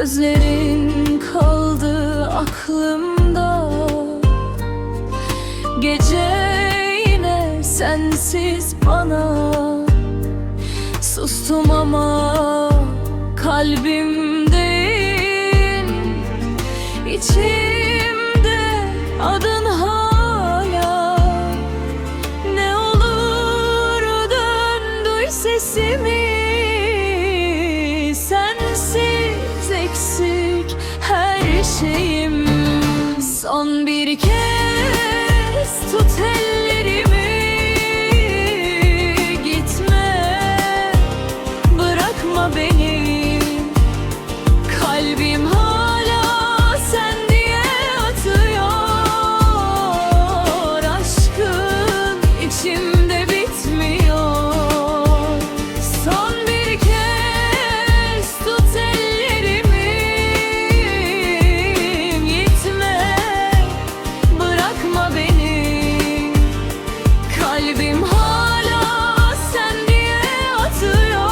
Gözlerin kaldı aklımda. Gece yine sensiz bana. Sustum ama kalbim değil, içimde adın hala. Ne olur dön, duy sesimi. Sensiz eksik her şeyim. Son bir kez tut ellerimi, gitme, bırakma beni. Kalbim hala sen diye atıyor. Aşkın içimde bitmiyor. Son bir kez tut ellerimi, gitme, bırakma beni. Kalbim hala sen diye atıyor.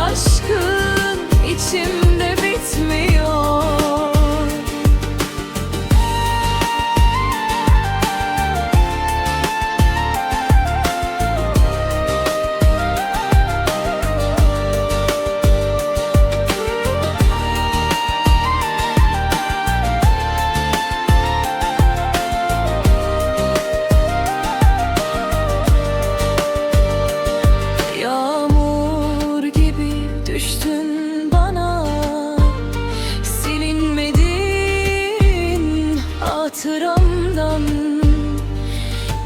Aşkın içimde bitmiyor. Yağmur gibi düştün bana, silinmedin hatıramdan.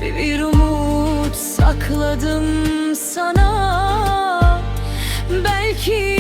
Bir umut sakladım sana, belki